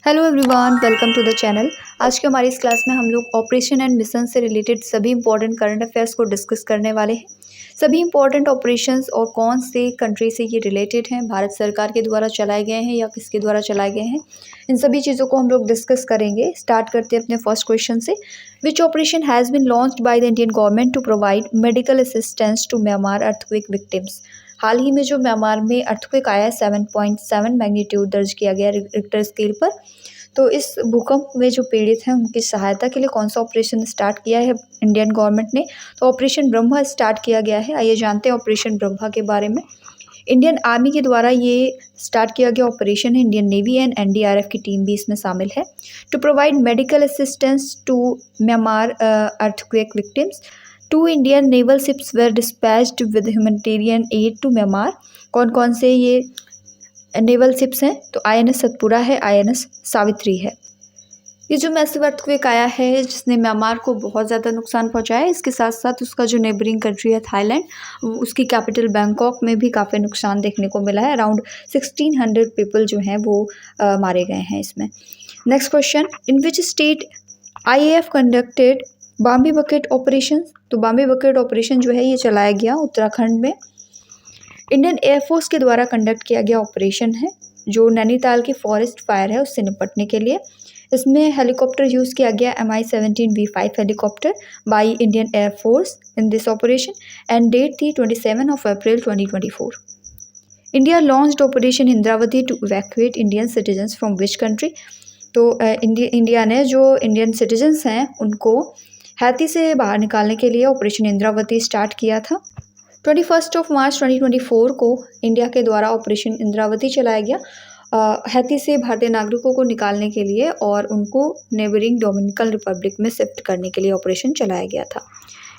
Hello everyone, welcome to the channel. आज के हमारी इस क्लास में हम लोग ऑपरेशन एंड मिशन से रिलेटेड सभी इंपॉर्टेंट करंट अफेयर्स को डिस्कस करने वाले हैं। सभी इंपॉर्टेंट ऑपरेशंस और कौन से कंट्री से ये रिलेटेड हैं, भारत सरकार के द्वारा चलाए गए हैं या किसके द्वारा चलाए गए हैं, इन सभी चीज़ों को हम लोग डिस्कस करेंगे। स्टार्ट करते हैं अपने फर्स्ट क्वेश्चन से। Which operation has been launched by the Indian government to provide medical assistance to Myanmar earthquake victims. हाल ही में जो म्यांमार में अर्थक्वेक आया है 7.7 मैग्नीट्यूड दर्ज किया गया रिक्टर स्केल पर, तो इस भूकंप में जो पीड़ित हैं उनकी सहायता के लिए कौन सा ऑपरेशन स्टार्ट किया है इंडियन गवर्नमेंट ने? तो ऑपरेशन ब्रह्मा स्टार्ट किया गया है। आइए जानते हैं ऑपरेशन ब्रह्मा के बारे में। इंडियन आर्मी के द्वारा ये स्टार्ट किया गया ऑपरेशन है। इंडियन नेवी एंड एनडीआरएफ की टीम भी इसमें शामिल है। To provide medical assistance to Myanmar earthquake victims, 2 Indian naval ships were dispatched with humanitarian aid to Myanmar. कौन कौन से ये नेवल शिप्स हैं? तो आईएनएस सतपुरा है, आईएनएस सावित्री है। ये जो मैसिव अर्थक्वेक आया है जिसने म्यांमार को बहुत ज़्यादा नुकसान पहुंचाया है, इसके साथ साथ उसका जो नेबरिंग कंट्री है थाईलैंड, उसकी कैपिटल बैंकॉक में भी काफ़ी नुकसान देखने को मिला है। अराउंड 1600 पीपल जो हैं वो मारे गए हैं इसमें। Next question, in which state IAF conducted Bombay bucket operation? तो बॉम्बे बकेट ऑपरेशन जो है ये चलाया गया उत्तराखंड में। इंडियन एयरफोर्स के द्वारा कंडक्ट किया गया ऑपरेशन है जो नैनीताल की फॉरेस्ट फायर है उससे निपटने के लिए। इसमें हेलीकॉप्टर यूज़ किया गया Mi-17V5 helicopter by Indian Air Force in this operation and date थी 27 April 2024। India launched operation Indravati to evacuate Indian citizens from which country? तो इंडिया ने जो इंडियन सिटीजन्स हैं उनको हैती से बाहर निकालने के लिए ऑपरेशन इंद्रावती स्टार्ट किया था। 21 मार्च 2024 को इंडिया के द्वारा ऑपरेशन इंद्रावती चलाया गया हैती से भारतीय नागरिकों को निकालने के लिए और उनको नेबरिंग डोमिनिकन रिपब्लिक में शिफ्ट करने के लिए ऑपरेशन चलाया गया था।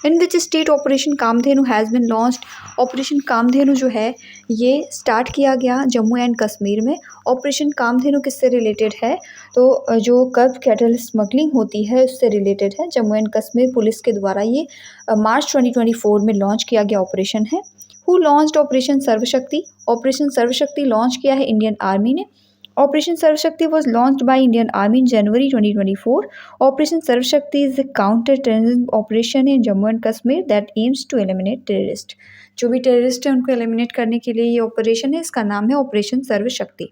In which state operation Kamdhenu has been launched? Operation Kamdhenu जो है ये स्टार्ट किया गया जम्मू एंड कश्मीर में। ऑपरेशन कामधेनु किससे रिलेटेड है? तो जो कर्ब कैटल स्मगलिंग होती है उससे रिलेटेड है। जम्मू एंड कश्मीर पुलिस के द्वारा ये मार्च 2024 में लॉन्च किया गया ऑपरेशन है। Who launched operation Sarvashakti? Operation Sarvashakti launch किया है इंडियन आर्मी ने। Operation Sarvashakti was launched by Indian Army in January 2024. Operation Sarvashakti is a counter-terrorism operation in Jammu and Kashmir that aims to eliminate terrorists. जो भी terrorist है उनको eliminate करने के लिए ये ऑपरेशन है, इसका नाम है operation Sarvashakti.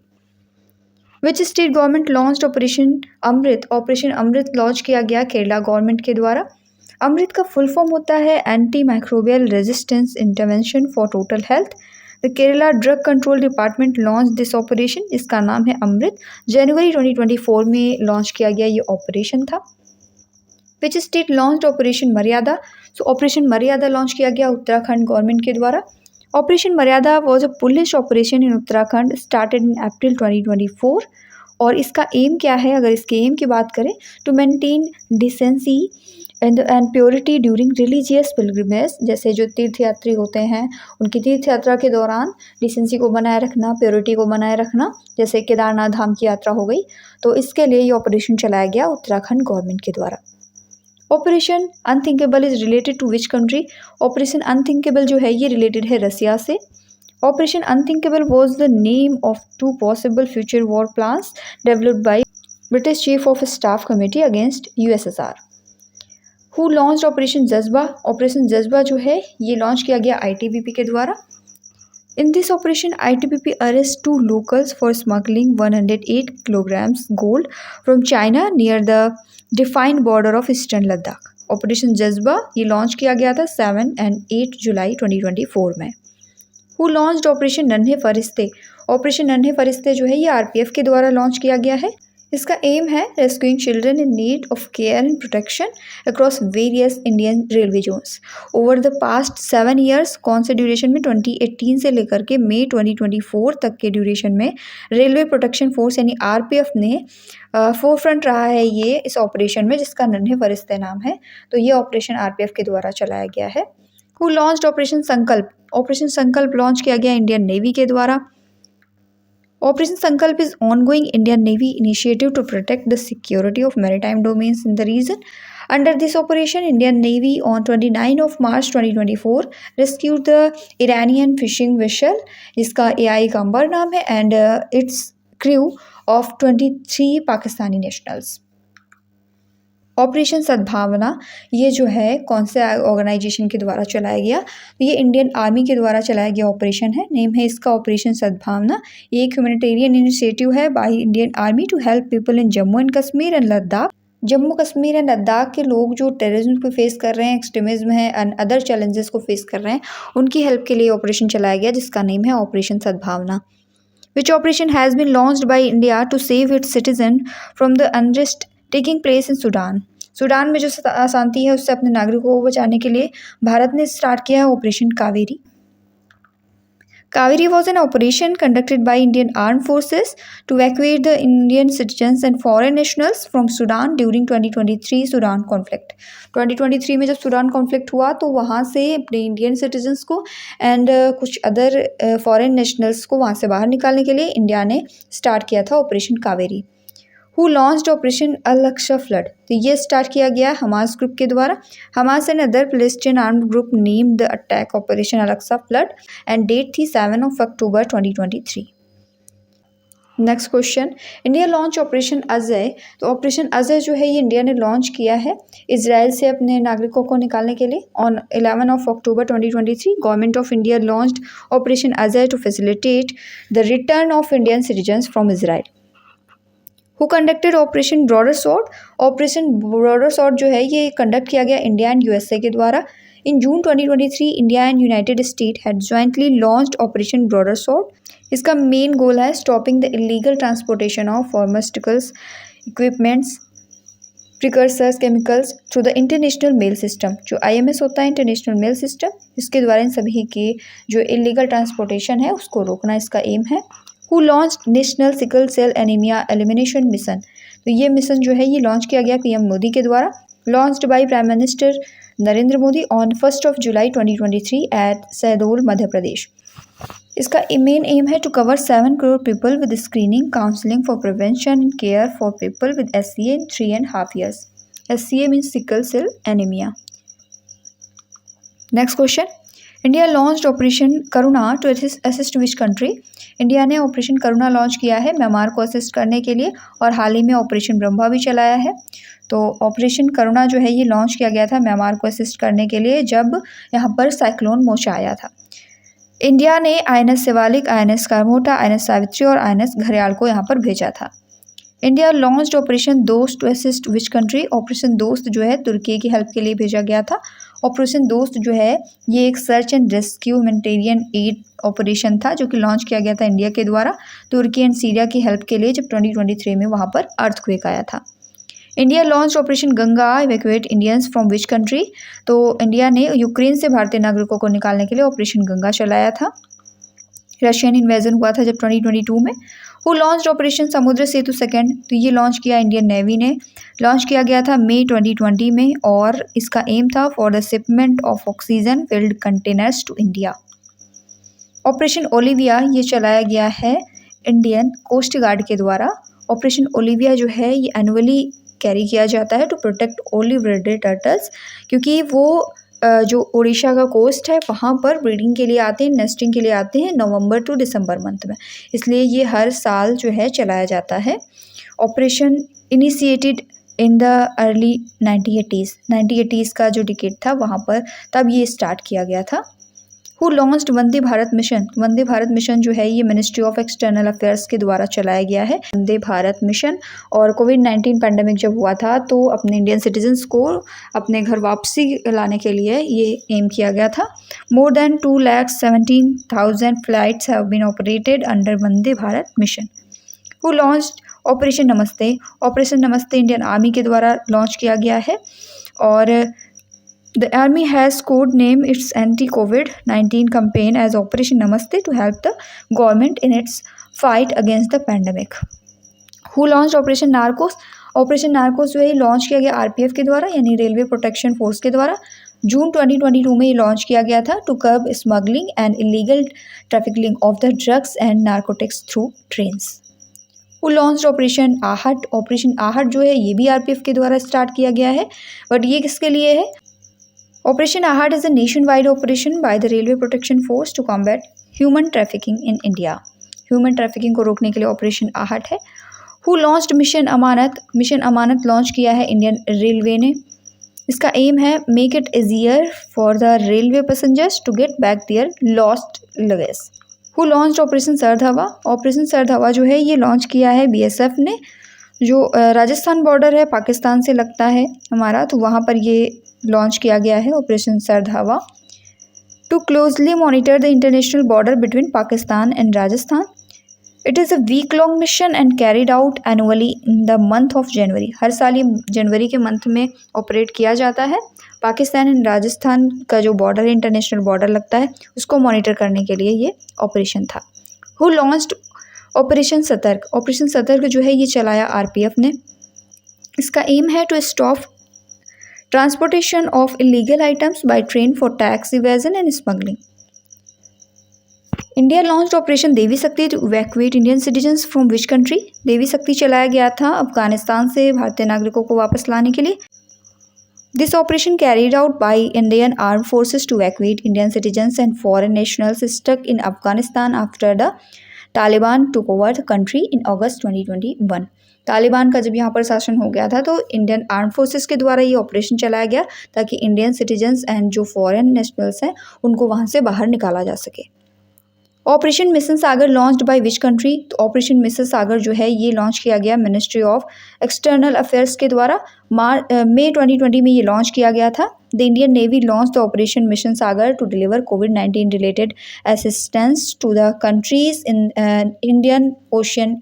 Which state government launched operation Amrit? Operation Amrit launch किया गया केरला गवर्नमेंट के द्वारा। अमृत का फुल फॉर्म होता है anti microbial resistance intervention for total health. The Kerala drug control department launch this operation, इसका नाम है अमृत। जनवरी 2024 में लॉन्च किया गया ये ऑपरेशन था। विच स्टेट लॉन्च ऑपरेशन मर्यादा? सो ऑपरेशन मर्यादा लॉन्च किया गया उत्तराखंड गवर्नमेंट के द्वारा। Operation Maryada was a police operation in Uttarakhand started in April 2024 और इसका एम क्या है? अगर इसके एम की बात करें तो maintain decency and purity during religious pilgrimage. जैसे जो तीर्थयात्री होते हैं उनकी तीर्थ यात्रा के दौरान डिसेंसी को बनाए रखना, प्योरिटी को बनाए रखना, जैसे केदारनाथ धाम की यात्रा हो गई, तो इसके लिए ये ऑपरेशन चलाया गया उत्तराखंड गवर्नमेंट के द्वारा। Operation unthinkable is related to which country? Operation unthinkable जो है ये रिलेटेड है रसिया से। Operation unthinkable was the name of 2 possible future war plans developed by British chief of staff committee against USSR। Who launched operation Jazba? Operation Jazba जो है ये launch किया गया ITBP के द्वारा। इन this operation ITBP arrest 2 locals for smuggling 108 kilograms gold from China near the defined border of eastern Ladakh. Operation जज्बा ये launch किया गया था 7 and 8 जुलाई 2024 में। हु लॉन्च्ड ऑपरेशन नन्हे फरिश्ते? ऑपरेशन नन्हे फरिश्ते जो है ये RPF के द्वारा लॉन्च किया गया है। इसका एम है rescuing children in need of care and protection across various Indian railway zones over the past 7 years। कौन से ड्यूरेशन में? 2018 से लेकर के मई 2024 तक के ड्यूरेशन में रेलवे प्रोटेक्शन फोर्स यानी RPF ने फोरफ्रंट रहा है ये इस ऑपरेशन में, जिसका नन्हे फरिश्ते नाम है। तो ये ऑपरेशन RPF के द्वारा चलाया गया है। हु लॉन्च्ड ऑपरेशन संकल्प? ऑपरेशन संकल्प लॉन्च किया गया इंडियन नेवी के द्वारा। Operation Sankalp is ongoing Indian Navy initiative to protect the security of maritime domains in the region. Under this operation, Indian Navy on 29 March 2024 rescued the Iranian fishing vessel, जिसका AI Gambar नाम है, and its crew of 23 Pakistani nationals. Operation Sadbhavana ये जो है कौन से organisation के द्वारा चलाया गया, तो ये इंडियन आर्मी के द्वारा चलाया गया ऑपरेशन है। नेम है इसका ऑपरेशन सद्भावना। ये एक ह्यूमैनिटेरियन इनिशिएटिव है by Indian Army to help people in Jammu and Kashmir and Ladakh. Jammu Kashmir and Ladakh के लोग जो टेररिज्म को फेस कर रहे हैं, एक्सट्रीमिज्म है एंड अदर चैलेंजेस को फेस कर रहे हैं, उनकी हेल्प के लिए ऑपरेशन चलाया गया जिसका नेम है operation Sadbhavna. Which operation has been launched by India to save its citizen from the unrest taking place in Sudan. Sudan में जो अशांति है उससे अपने नागरिकों को बचाने के लिए भारत ने स्टार्ट किया है operation Kaveri. Kaveri was an operation conducted by Indian Armed Forces to evacuate the Indian citizens and foreign nationals from Sudan during 2023 Sudan conflict. 2023 में जब सूडान कॉन्फ्लिक्ट हुआ तो वहाँ से अपने इंडियन सिटीजन्स को एंड कुछ अदर फॉरेन नेशनल्स को वहाँ से बाहर निकालने के लिए इंडिया ने स्टार्ट किया था operation Kaveri. Who launched operation Al Aqsa flood, तो ये स्टार्ट किया गया हमास ग्रुप के द्वारा। Hamas and other Palestine armed group name the attack operation Al Aqsa flood and date थी 7 October 2023। Next question, India launch operation Ajay. तो operation Ajay जो है ये इंडिया ने लॉन्च किया है इजराइल से अपने नागरिकों को निकालने के लिए। On 11 October 2023 government of India launched operation Ajay to facilitate the return of Indian citizens from Israel. Who conducted operation broader sword. Operation broader sword जो है ये कंडक्ट किया गया इंडिया एंड यूएसए के द्वारा। In June 2023 India and United State had jointly launched operation broader sword. इसका main goal है stopping the illegal transportation of pharmaceuticals equipments precursors chemicals through the international mail system. जो IMS होता है international mail system, इसके द्वारा इन सभी की जो इलीगल ट्रांसपोर्टेशन है उसको रोकना इसका एम है। Who launch national sickle cell anaemia elimination mission. तो ये मिशन जो है ये लॉन्च किया गया PM मोदी के द्वारा। Launched by prime minister Narendra Modi on 1 July 2023 at Shahdol Madhya Pradesh. इसका मेन एम है to cover 7 crore people with screening counselling for prevention and care for people with SCA in 3.5 years। SCA means sickle cell anaemia. Next question, India launched operation Karuna to assist which country. India ने operation Karuna launch किया है Myanmar को assist करने के लिए और हाल ही में ऑपरेशन ब्रह्मा भी चलाया है। तो ऑपरेशन करुणा जो है ये लॉन्च किया गया था म्यांमार को असिस्ट करने के लिए जब यहाँ पर साइक्लोन मोचा आया था। इंडिया ने INS Shivalik, INS कारमोटा, INS Savitri और INS घड़ियाल को यहाँ पर भेजा था। India launched operation Dost to assist which country. Operation Dost जो है तुर्की की हेल्प के लिए भेजा गया था। ऑपरेशन दोस्त जो है ये एक search and rescue humanitarian add operation था जो कि लॉन्च किया गया था इंडिया के द्वारा तुर्की एंड सीरिया की हेल्प के लिए जब 2023 में वहाँ पर अर्थक्वेक आया था। India launch operation Ganga evacuate Indians from which country. तो इंडिया ने यूक्रेन से भारतीय नागरिकों को निकालने के लिए ऑपरेशन गंगा चलाया था। रशियन इन्वेजन हुआ था जब 2022 में। हु लॉन्च ऑपरेशन समुद्र सेतु सेकंड। तो ये लॉन्च किया इंडियन नेवी ने। लॉन्च किया गया था मई 2020 में और इसका एम था for the shipment of oxygen filled containers to India. Operation Olivia ये चलाया गया है इंडियन कोस्ट गार्ड के द्वारा। ऑपरेशन ओलिविया जो है ये एनुअली कैरी किया जाता है to protect olive ridley turtles, क्योंकि वो जो उड़ीसा का कोस्ट है वहाँ पर ब्रीडिंग के लिए आते हैं, नेस्टिंग के लिए आते हैं नवंबर टू दिसंबर मंथ में, इसलिए ये हर साल जो है चलाया जाता है। Operation initiated in the early 1980s का जो डिकेड था वहाँ पर तब ये स्टार्ट किया गया था। Who launched Vande Bharat mission. Vande Bharat mission जो है ये मिनिस्ट्री ऑफ एक्सटर्नल अफेयर्स के द्वारा चलाया गया है वंदे भारत मिशन। और कोविड-19 पैंडेमिक जब हुआ था तो अपने इंडियन सिटीजन्स को अपने घर वापसी लाने के लिए ये एम किया गया था। More than 2,17,000 flights have been operated under Vande Bharat mission. Who launched operation Namaste. Operation Namaste Indian army के द्वारा लॉन्च किया गया है और the army has codenamed its anti-COVID-19 campaign as Operation Namaste to help the government in its fight against the pandemic. Who launched Operation Narcos? Operation Narcos जो है launch किया गया RPF के द्वारा यानी रेलवे प्रोटेक्शन फोर्स के द्वारा। जून 2022 में ये लॉन्च किया गया था to curb smuggling and illegal trafficking of the drugs and narcotics through trains. वो launch operation Aahat. Operation Aahat जो है ये भी RPF के द्वारा स्टार्ट किया गया है, बट ये किसके लिए है? Operation Aahat is a nation wide operation by the railway protection force to combat human trafficking in India. Human trafficking को रोकने के लिए ऑपरेशन आहट है। Who launched mission Amanat? Mission Amanat launch किया है इंडियन रेलवे ने। इसका एम है make it easier for the railway passengers to get back their lost luggage. Who launched operation Sard Hawa? Operation Sard हवा जो है ये लॉन्च किया है बीएसएफ ने, जो राजस्थान बॉर्डर है पाकिस्तान से लगता है हमारा, तो वहाँ पर ये लॉन्च किया गया है operation Sard Hawa. To closely monitor the international border between Pakistan and Rajasthan. It is a week long mission and carried out annually in the month of January. हर साल ये जनवरी के मंथ में ऑपरेट किया जाता है। पाकिस्तान एंड राजस्थान का जो बॉर्डर है, इंटरनेशनल बॉर्डर लगता है, उसको मॉनिटर करने के लिए ये ऑपरेशन था। हु लॉन्च्ड ऑपरेशन सतर्क? ऑपरेशन सतर्क जो है ये चलाया आरपीएफ ने। इसका एम है to stop transportation of illegal items by train for tax evasion and smuggling. India launched operation Devi Shakti to evacuate Indian citizens from which country? Devi Shakti चलाया गया था अफगानिस्तान से भारतीय नागरिकों को वापस लाने के लिए। This operation carried out by Indian arm forces to evacuate Indian citizens and foreign nationals stuck in Afghanistan after the Taliban took over the country in August 2021। Taliban का जब यहाँ पर शासन हो गया था तो इंडियन आर्म फोर्सेस के द्वारा ये ऑपरेशन चलाया गया ताकि इंडियन सिटीजन्स एंड जो फॉरेन नेशनल्स हैं उनको वहाँ से बाहर निकाला जा सके। Operation mission Sagar launched by which country? तो ऑपरेशन मिशन सागर जो है ये लॉन्च किया गया मिनिस्ट्री ऑफ एक्सटर्नल अफेयर्स के द्वारा। मई 2020 में ये लॉन्च किया गया था। The Indian navy launch the operation mission Sagar to deliver कोविड-19 related assistance to the countries in Indian ocean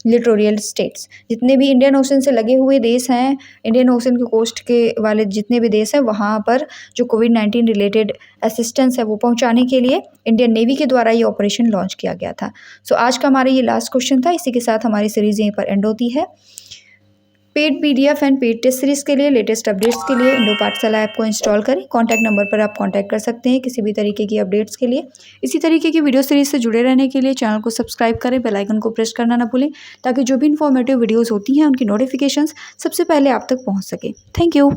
littoral states. जितने भी इंडियन ओशन से लगे हुए देश हैं, इंडियन ओशन के कोस्ट के वाले जितने भी देश हैं, वहाँ पर जो कोविड-19 रिलेटेड असिस्टेंस है वो पहुँचाने के लिए इंडियन नेवी के द्वारा ये ऑपरेशन लॉन्च किया गया था। सो आज का हमारा ये लास्ट क्वेश्चन था। इसी के साथ हमारी सीरीज़ यहीं पर एंड होती है। Paid PDF and paid test series के लिए, लेटेस्ट अपडेट्स के लिए इंडो पाठशाला ऐप को इंस्टॉल करें। कॉन्टैक्ट नंबर पर आप कॉन्टैक्ट कर सकते हैं किसी भी तरीके की अपडेट्स के लिए। इसी तरीके की वीडियो सीरीज़ से जुड़े रहने के लिए चैनल को सब्सक्राइब करें, बेल आइकन को प्रेस करना ना भूलें ताकि जो भी इन्फॉर्मेटिव वीडियोज़ होती हैं उनकी नोटिफिकेशंस सबसे पहले आप तक पहुँच सके। Thank you.